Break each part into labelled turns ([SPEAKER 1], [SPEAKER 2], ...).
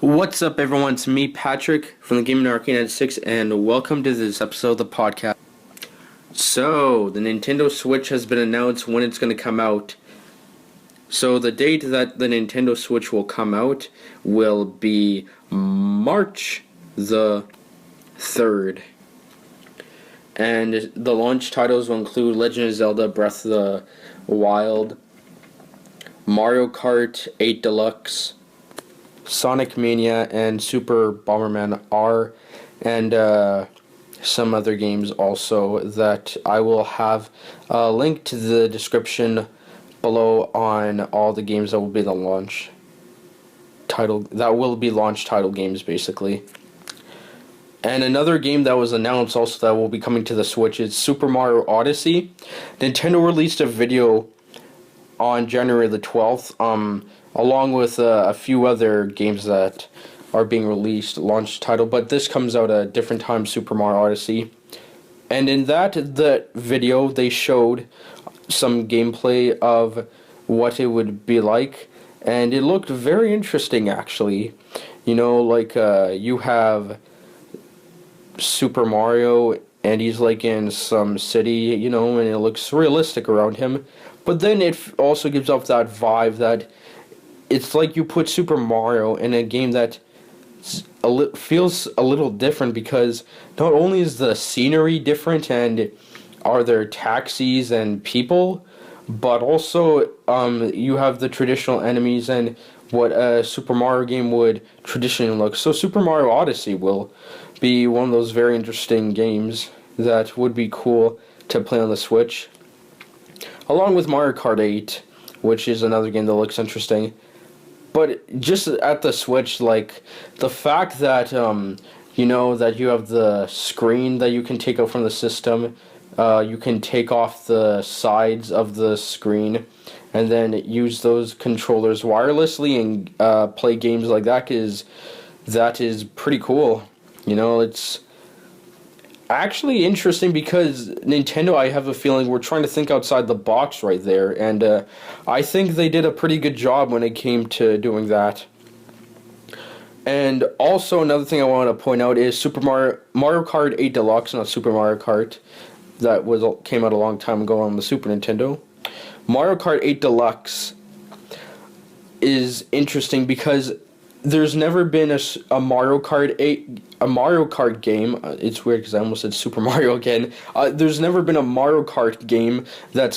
[SPEAKER 1] What's up, everyone? It's me, Patrick, from the Gaming Arcade 96, and welcome to this episode of the podcast. So, the Nintendo Switch has been announced when it's going to come out. So, the date that the Nintendo Switch will come out will be March the 3rd. And the launch titles will include Legend of Zelda Breath of the Wild, Mario Kart 8 Deluxe, Sonic Mania, and Super Bomberman R, and some other games also that I will have a link to the description below on all the games that will be the launch title games basically. And another game that was announced also that will be coming to the Switch is Super Mario Odyssey. Nintendo released a video on January the 12th, along with a few other games that are being released, launch title, but this comes out at a different time, Super Mario Odyssey. And in the video, they showed some gameplay of what it would be like, and it looked very interesting, actually. You know, like, you have Super Mario, and he's, like, in some city, you know, and it looks realistic around him. But then it also gives off that vibe that it's like you put Super Mario in a game that feels a little different, because not only is the scenery different and are there taxis and people, but also you have the traditional enemies and what a Super Mario game would traditionally look. So Super Mario Odyssey will be one of those very interesting games that would be cool to play on the Switch, along with Mario Kart 8, which is another game that looks interesting. But just at the Switch, like, the fact that, you know, that you have the screen that you can take out from the system, you can take off the sides of the screen, and then use those controllers wirelessly and play games like that is pretty cool. You know, it's actually interesting because Nintendo, I have a feeling, we're trying to think outside the box right there, and I think they did a pretty good job when it came to doing that. And also another thing I want to point out is Mario Kart 8 Deluxe, not Super Mario Kart, that came out a long time ago on the Super Nintendo. Mario Kart 8 Deluxe is interesting because there's never been a Mario Kart game. It's weird because I almost said Super Mario again. There's never been a Mario Kart game that's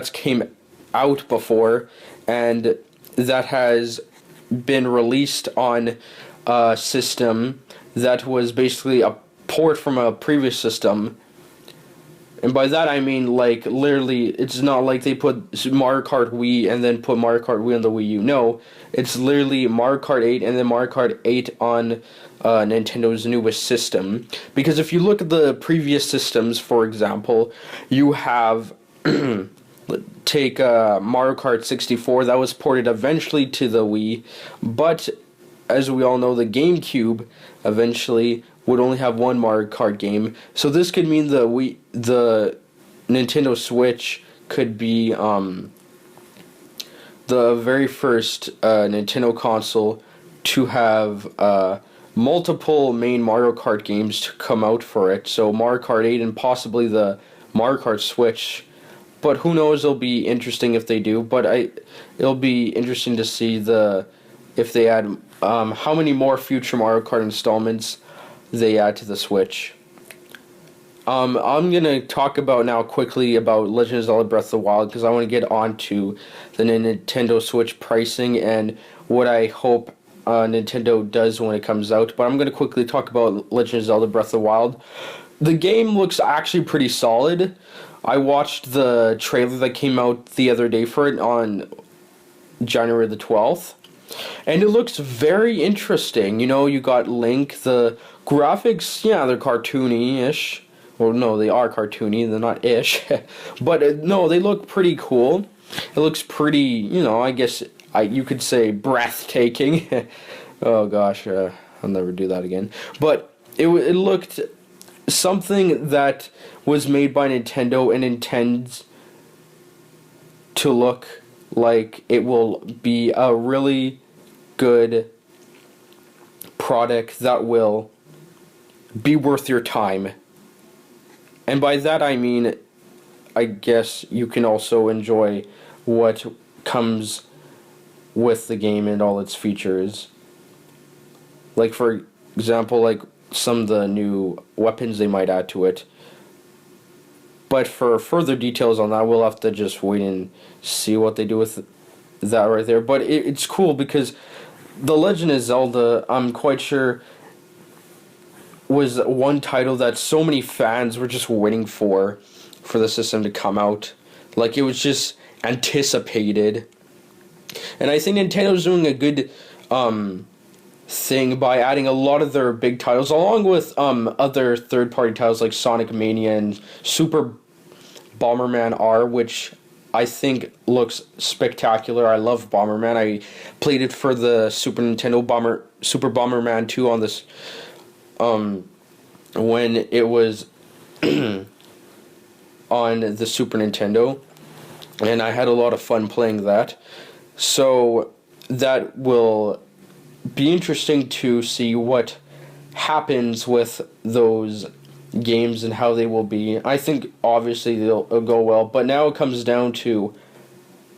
[SPEAKER 1] came out before, and that has been released on a system that was basically a port from a previous system. And by that I mean, like, literally, it's not like they put Mario Kart Wii and then put Mario Kart Wii on the Wii U. No, it's literally Mario Kart 8 and then Mario Kart 8 on Nintendo's newest system. Because if you look at the previous systems, for example, you have, take Mario Kart 64, that was ported eventually to the Wii, but as we all know, the GameCube eventually would only have one Mario Kart game. So this could mean the Nintendo Switch could be the very first Nintendo console to have multiple main Mario Kart games to come out for it. So Mario Kart 8 and possibly the Mario Kart Switch. But who knows, it'll be interesting if they do. But it'll be interesting to see if they add how many more future Mario Kart installments they add to the Switch. I'm going to talk about now quickly about Legend of Zelda Breath of the Wild, because I want to get on to the Nintendo Switch pricing and what I hope Nintendo does when it comes out. But I'm going to quickly talk about Legend of Zelda Breath of the Wild. The game looks actually pretty solid. I watched the trailer that came out the other day for it on January the 12th. And it looks very interesting. You know, you got Link. The graphics, yeah, they're cartoony-ish. Well, no, they are cartoony. They're not ish. But, no, they look pretty cool. It looks pretty, you know, I guess you could say breathtaking. Oh, gosh, I'll never do that again. But it looked something that was made by Nintendo and intends to look like it will be a really good product that will be worth your time. And by that I mean, I guess you can also enjoy what comes with the game and all its features. Like, for example, like some of the new weapons they might add to it. But for further details on that, we'll have to just wait and see what they do with that right there. But it's cool because The Legend of Zelda, I'm quite sure, was one title that so many fans were just waiting for the system to come out. Like, it was just anticipated. And I think Nintendo's doing a good thing by adding a lot of their big titles, along with other third-party titles like Sonic Mania and Super Bomberman R, which I think looks spectacular. I love Bomberman. I played it for the Super Nintendo Super Bomberman 2 on this when it was on the Super Nintendo, and I had a lot of fun playing that. So that will be interesting to see what happens with those games and how they will be. I think obviously they'll go well, but now it comes down to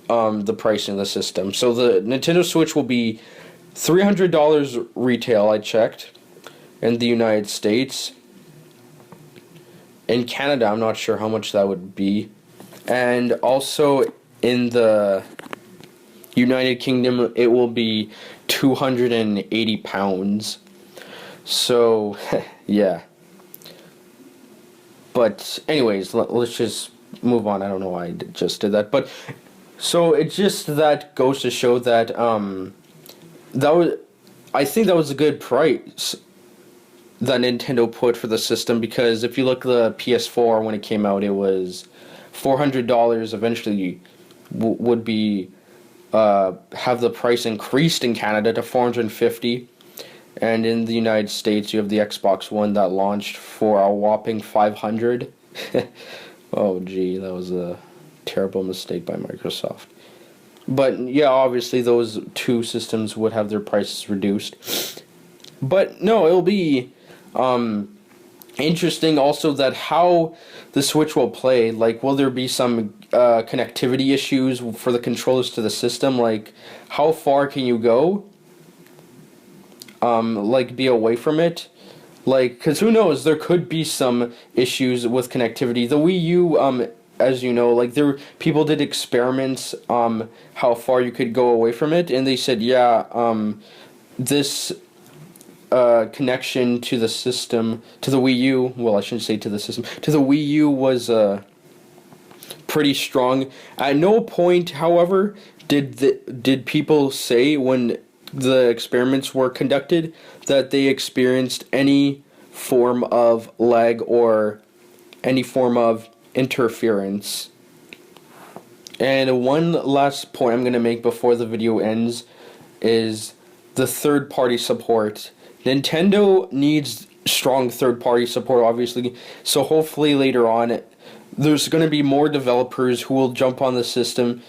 [SPEAKER 1] the pricing of the system. So the Nintendo Switch will be $300 retail, I checked, in the United States. In Canada, I'm not sure how much that would be. And also in the United Kingdom, it will be £280. So, yeah. But anyways, let's just move on. I don't know why I just did that. But, so it just, that goes to show that, I think that was a good price that Nintendo put for the system, because if you look at the PS4 when it came out, it was $400. Eventually would be have the price increased in Canada to $450, and in the United States you have the Xbox One that launched for a whopping $500. Oh gee, that was a terrible mistake by Microsoft. But yeah, obviously those two systems would have their prices reduced. But no, it'll be interesting also that how the Switch will play. Like, will there be some connectivity issues for the controllers to the system? Like, how far can you go? Like, be away from it? Like, because who knows, there could be some issues with connectivity. The Wii U, as you know, like, people did experiments how far you could go away from it, and they said, yeah, this connection to the system, to the Wii U, well, I shouldn't say to the system, to the Wii U was pretty strong. At no point, however, did people say when the experiments were conducted that they experienced any form of lag or any form of interference. And one last point I'm going to make before the video ends is the third-party support. Nintendo needs strong third-party support, obviously, so hopefully later on there's going to be more developers who will jump on the system,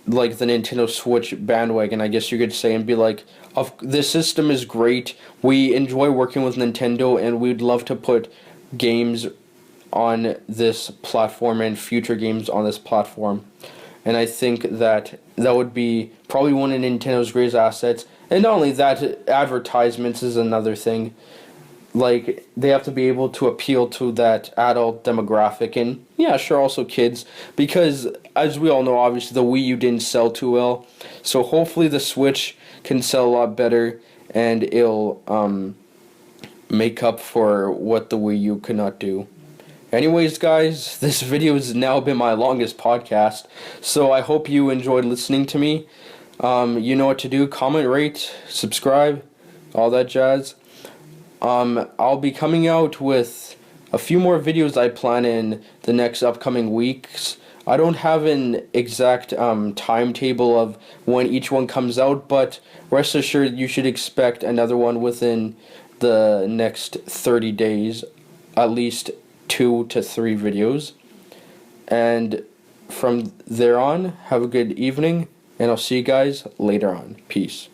[SPEAKER 1] like the Nintendo Switch bandwagon, I guess you could say, and be like, this system is great, we enjoy working with Nintendo, and we'd love to put games on this platform and future games on this platform. And I think that would be probably one of Nintendo's greatest assets. And not only that, advertisements is another thing. Like, they have to be able to appeal to that adult demographic, and yeah, sure, also kids, because as we all know, obviously the Wii U didn't sell too well, so hopefully the Switch can sell a lot better, and it'll make up for what the Wii U could not do. Anyways, guys, this video has now been my longest podcast, so I hope you enjoyed listening to me. You know what to do. Comment, rate, subscribe, all that jazz. I'll be coming out with a few more videos I plan in the next upcoming weeks. I don't have an exact timetable of when each one comes out, but rest assured you should expect another one within the next 30 days, at least 2 to 3 videos. And from there on, have a good evening, and I'll see you guys later on. Peace.